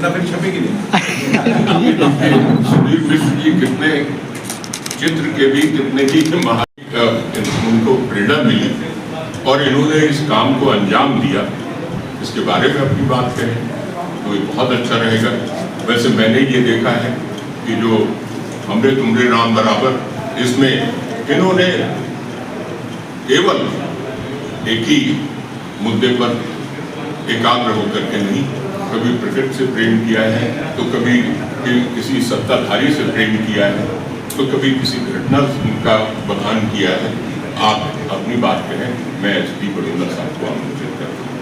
कविता फिर छपेगी नहीं। सुधीर मिश्र जी कितने चित्र के भी कितने ही उनको प्रेरणा मिली और इन्होंने इस काम को अंजाम दिया, इसके बारे में अपनी बात करें तो ये बहुत अच्छा रहेगा। वैसे मैंने ये देखा है कि जो हमरे तुमरे राम बराबर, इसमें इन्होंने केवल एक ही मुद्दे पर एकाग्र होकर के नहीं, कभी प्रकृति से प्रेम किया है तो कभी किसी सत्ताधारी से प्रेम किया है तो कभी किसी घटना का बखान किया है। आप अपनी बात करें, मैं एसपी बड़ौदा साहब को आमंत्रित करता हूँ।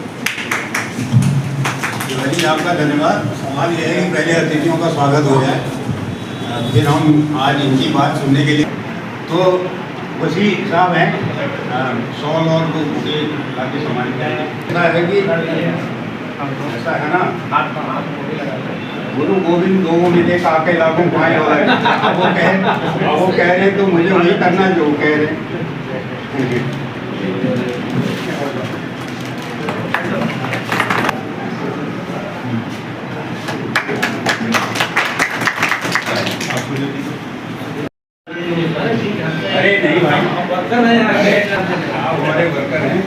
आपका धन्यवाद। सवाल यह है कि पहले अतिथियों का स्वागत हो जाए, फिर हम आज इनकी बात सुनने के लिए। तो वसी साहब हैं, शॉल और वो बुके लाके सामान ऐसा है कि ऐसा है ना, गुरु गोविंद दो मिले काके लागू पाए हो रहे। अब वो कह रहे तो मुझे वही करना जो कह रहे। अरे नहीं भाई, आप हमारे वर्कर हैं।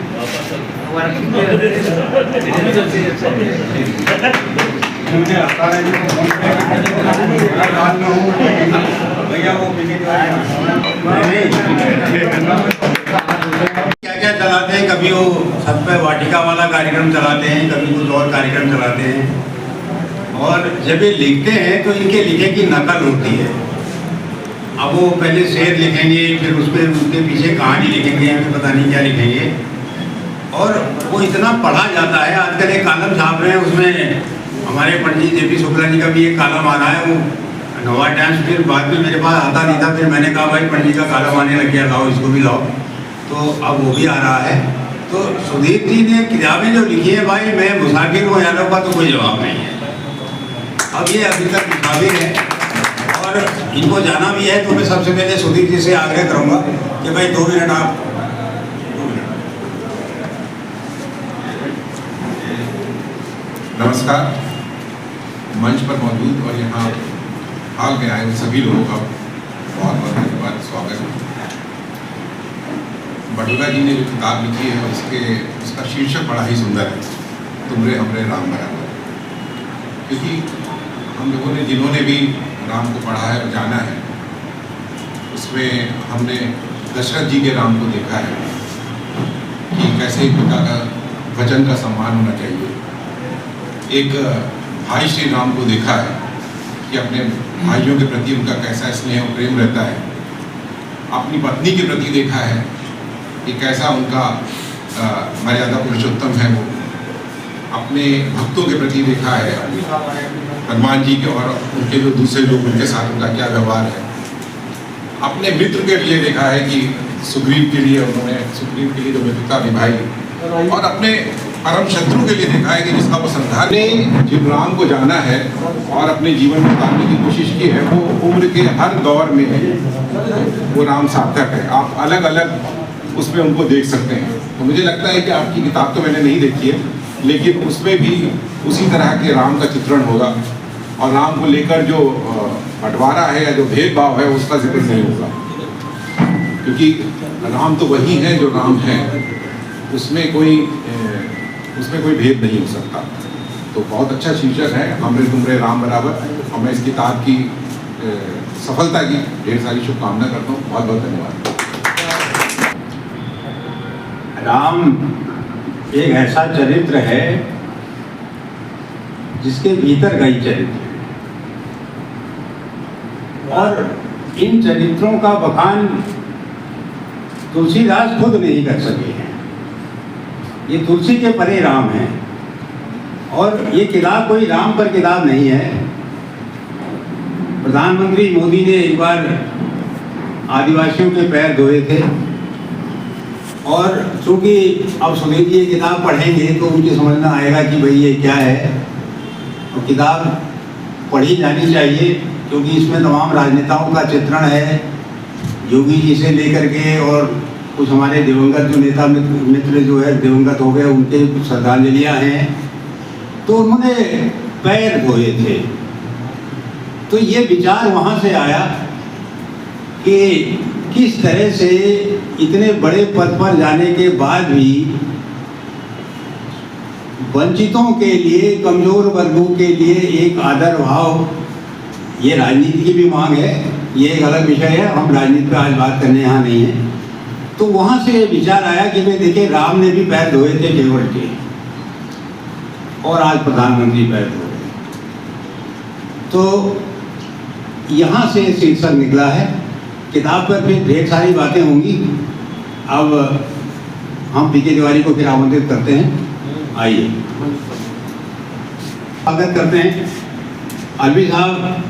भैया वो क्या चलाते हैं, कभी वो छत पे वाटिका वाला कार्यक्रम चलाते हैं, कभी कुछ और कार्यक्रम चलाते हैं। और जब ये लिखते हैं तो इनके लिखे की नकल होती है। अब वो पहले शेर लिखेंगे, फिर उसके पीछे कहानी लिखेंगे, हमें पता नहीं क्या लिखेंगे, और वो इतना पढ़ा जाता है। आजकल एक कॉलम छाप रहे हैं, उसमें हमारे पंडित जेपी शुक्ला जी का भी एक कॉलम आ रहा है, वो नवा टाइम्स। फिर बाद में मेरे पास आता नहीं था, फिर मैंने कहा भाई पंडित का कॉलम आने लग गया, लाओ इसको भी लाओ, तो अब वो भी आ रहा है। तो सुधीर जी ने किताबें जो लिखी है भाई, मैं मुसाफिर हूँ यादव का तो कोई जवाब नहीं है। अब ये अभी तक मुसाफिर है और इनको जाना भी है, तो मैं सबसे पहले सुधीर जी से आग्रह करूँगा कि भाई 2 मिनट आप। नमस्कार। मंच पर मौजूद और यहाँ हाल में आए सभी लोगों का बहुत बहुत धन्यवाद, स्वागत है। बड़ौदा जी ने जो किताब लिखी है उसका शीर्षक बड़ा ही सुंदर है, तुमरे हमरे राम बराबर। क्योंकि हम लोगों ने जिन्होंने भी राम को पढ़ा है और जाना है, उसमें हमने दशरथ जी के राम को देखा है कि कैसे पिता का वचन का सम्मान होना चाहिए। एक भाई श्री राम को देखा है कि अपने भाइयों के प्रति उनका कैसा स्नेह और प्रेम रहता है। अपनी पत्नी के प्रति देखा है कि कैसा उनका मर्यादा पुरुषोत्तम है। वो अपने भक्तों के प्रति देखा है, हनुमान जी के और उनके जो दूसरे लोग उनके साथ उनका क्या व्यवहार है। अपने मित्र के लिए देखा है कि सुग्रीव के लिए उन्होंने सुग्रीव के लिए जो मित्रता निभाई, और अपने परम शत्रु के लिए देखा है कि जिसका वो संधान ने जिन राम को जाना है और अपने जीवन में उतारने की कोशिश की है, वो उम्र के हर दौर में वो राम सार्थक है। आप अलग अलग उसमें उनको देख सकते हैं। तो मुझे लगता है कि आपकी किताब तो मैंने नहीं देखी है, लेकिन उसमें भी उसी तरह के राम का चित्रण होगा, और राम को लेकर जो बंटवारा है या जो भेदभाव है उसका जिक्र नहीं होगा, क्योंकि राम तो वही है जो राम है, उसमें कोई भेद नहीं हो सकता। तो बहुत अच्छा शीर्षक है, हमरे तुमरे राम बराबर, और मैं इस किताब की सफलता की ढेर सारी शुभकामना करता हूँ। बहुत बहुत धन्यवाद। राम एक ऐसा चरित्र है जिसके भीतर गई चरित्र है, और इन चरित्रों का बखान तुलसीदास खुद नहीं कर सके हैं। ये तुलसी के परे राम है, और ये किताब कोई राम पर किताब नहीं है। प्रधानमंत्री मोदी ने एक बार आदिवासियों के पैर धोए थे, और चूँकि अब सुधीर जी ये किताब पढ़ेंगे तो उनकी समझ में आएगा कि भाई ये क्या है। और किताब पढ़ी जानी चाहिए, क्योंकि इसमें तमाम राजनेताओं का चित्रण है, योगी जी से लेकर के, और कुछ हमारे दिवंगत जो नेता मित्र जो है दिवंगत हो गए, उनके कुछ श्रद्धांजलियाँ हैं। तो उन्होंने पैर धोए थे। तो ये विचार वहाँ से आया कि किस तरह से इतने बड़े पद पर जाने के बाद भी वंचितों के लिए, कमजोर वर्गों के लिए एक आदर भाव, ये राजनीति की भी मांग है, ये एक अलग विषय है, हम राजनीति पे आज बात करने यहाँ नहीं है। तो वहाँ से विचार आया कि भाई देखिए, राम ने भी पैर धोए थे केवट के, और आज प्रधानमंत्री पैर धो रहे। तो यहाँ से शीर्षक निकला है। किताब पर फिर ढेर सारी बातें होंगी। अब हम पीके तिवारी को फिर आमंत्रित करते हैं, आइए स्वागत करते हैं। अलवी साहब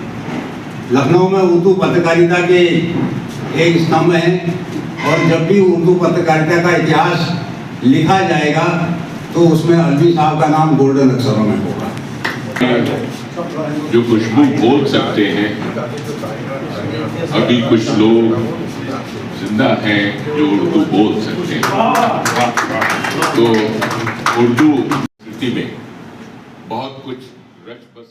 लखनऊ में उर्दू पत्रकारिता के एक स्तंभ हैं, और जब भी उर्दू पत्रकारिता का इतिहास लिखा जाएगा तो उसमें अलवी साहब का नाम गोल्डन अक्षरों में होगा। जो खुशबू बोल सकते हैं, अभी कुछ लोग जिंदा हैं जो उर्दू बोल सकते हैं। तो उर्दू स्थिति में बहुत कुछ रच बस